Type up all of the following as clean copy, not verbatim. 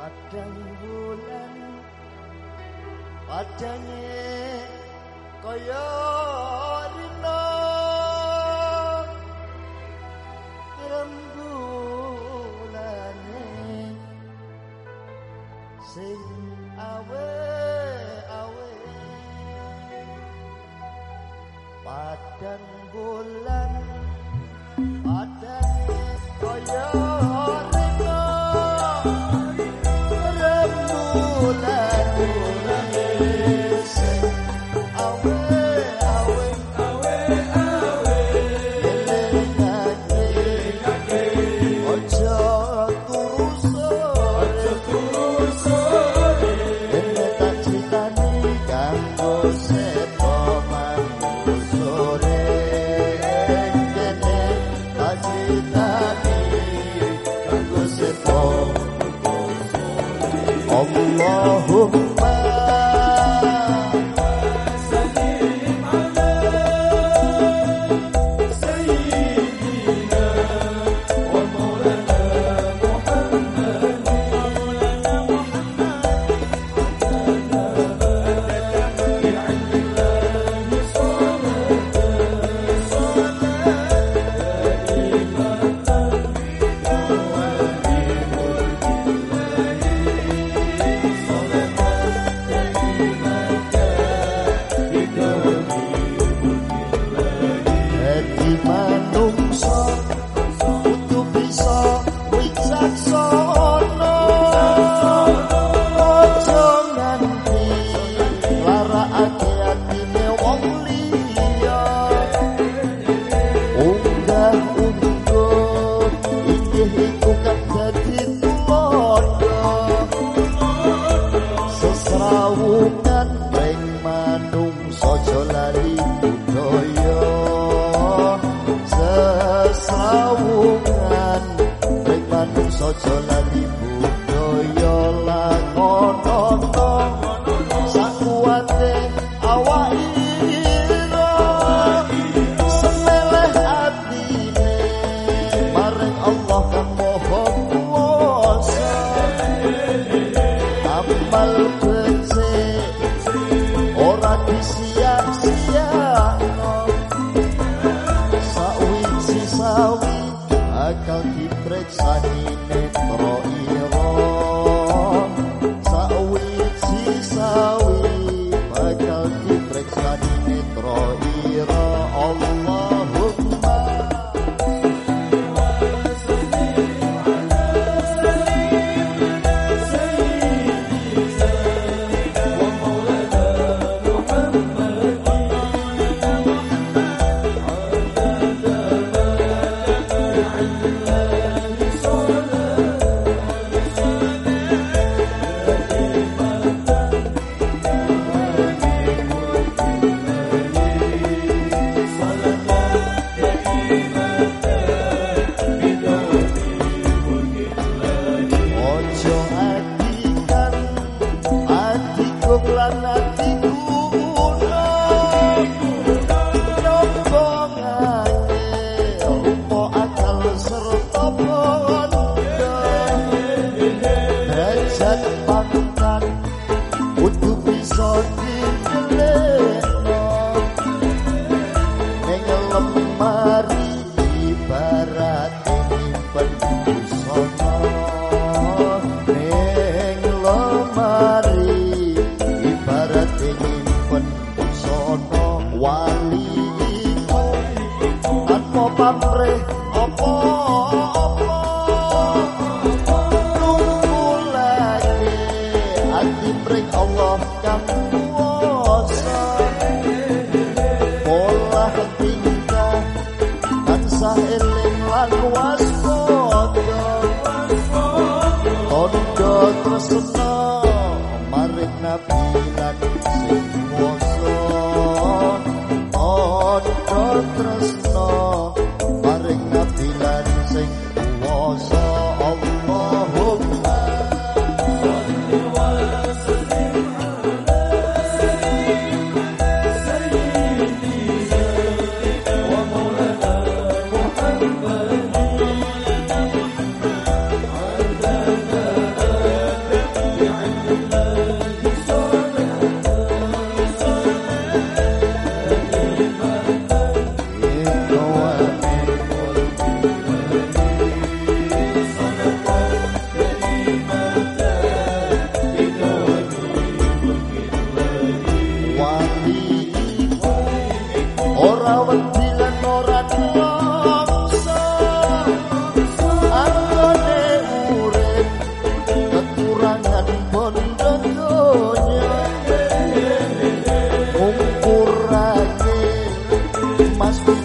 padang bulan padane kaya rina rembulane sing awe-awe padang bulan padane kaya Allahumma sallim ala sayyidina wa maulana Muhammad sesrawungan ring manungsa aja lali budaya sesrawungan ring manungsa aja lali budaya lakonono sakuwate awakira semeleh atine maring Allah kang maha kuwasa amal ora disiap-siapno sawiji sawi akal dipreksani netra ira sawiji sawi akal dipreksani netra ira Allahumma pamrih apa-apa nungkulake ati pring Allah kang kuwasa polah tingkah tansah eling lan waspada tondo tresna maring nabi lan sing kuwasa tondo tresna sing kuwasa Allahumma sholli wa sallim ala sayyidina wa maulana Muhammad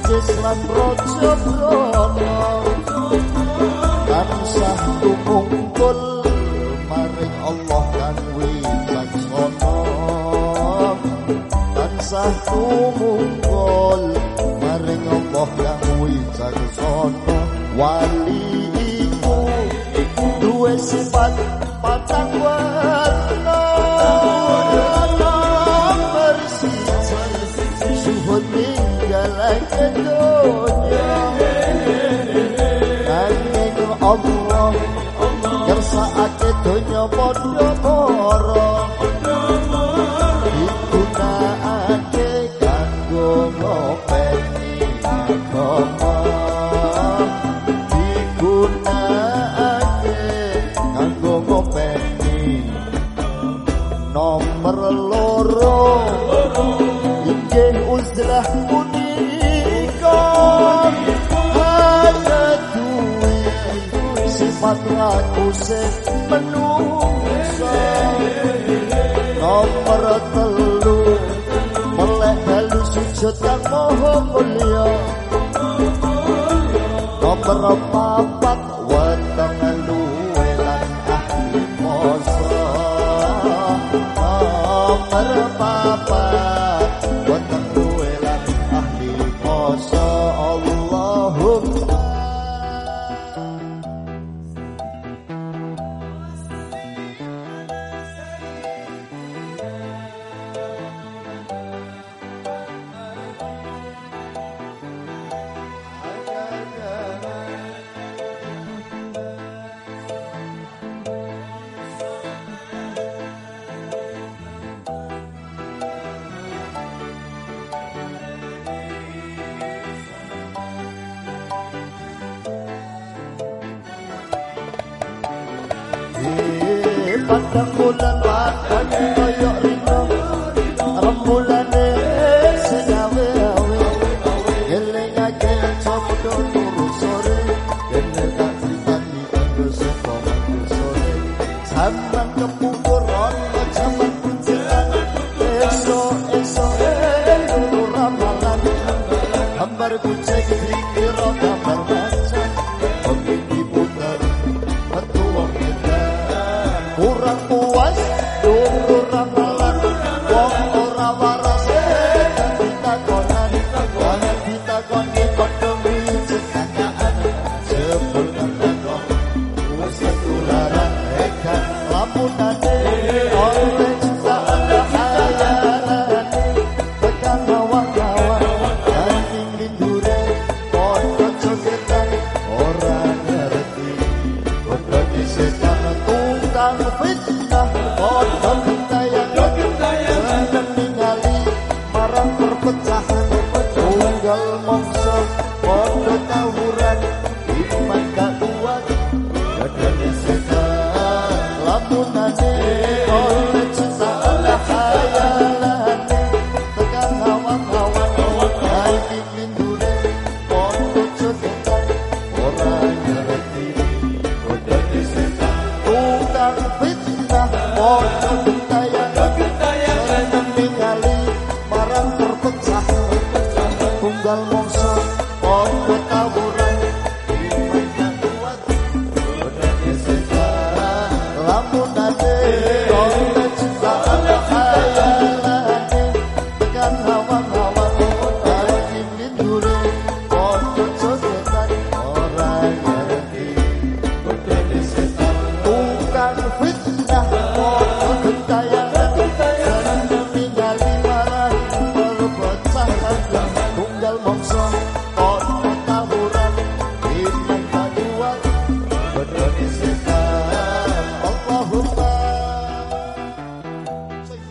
Cis lan Raja Brana tansah tumungkul maring Allah kang wicaksana tansah tumungkul maring Allah kang wicaksana wali iku duwe sifat patang warna suhud ninggalaké donya nanging Allah ngersakake donya padha mara digunakake kanggo ngopeni agama digunakake kanggo ngopeni nomor loro inggih uzlah punika hanya duwe sifat laku sing menungsa nomor telu melek dalu sujud kang maha mulya nomor papat weteng luwe lan ahli poso nomor papat weteng luwe lan ahli poso Allahumma padang bulan padang koyok rino rembulane segawe-awe geleng-geleng comodo turu sore dene tak ditani kanggo sapa mangku sore sampeyan kepungkur ana jaman kuncelan esok-esok turu ramalan gambar kucing dikira gambar macan pemiki putar metu wong kurang puas turu ramalan wong ora waras ditakonan wangen ditakoni padha wicik kakaan jebul kandang wis ketularan ekan lamunane oleh jutaan hayalane tekan hawa-hawa nanging lindure padha jogetan ora ngerti padha disetan tungkang fitnah padha gentayangan seneng ningali marang perpecahan tunggal mongso padha tawuran iman gak kuat dadane setan lamunane oleh jutaan hayalane tekan hawa-hawa nanging lindure padha jogetan ora ngerti padha disetan tungkang fitnah padha gentayangan seneng ningali marang perpecahan tunggal mongso padha tawuran iman gak kuat padha disetan lamunane oleh jutaan hayalane tekan hawa-hawa nanging lindure padha jogetan ora ngerti padha disetan tungkang fitnah padha gentayangan seneng ningali marang perpecahan tunggal mongso padha tawuran iman gak kuat padha disetan Allahumma sing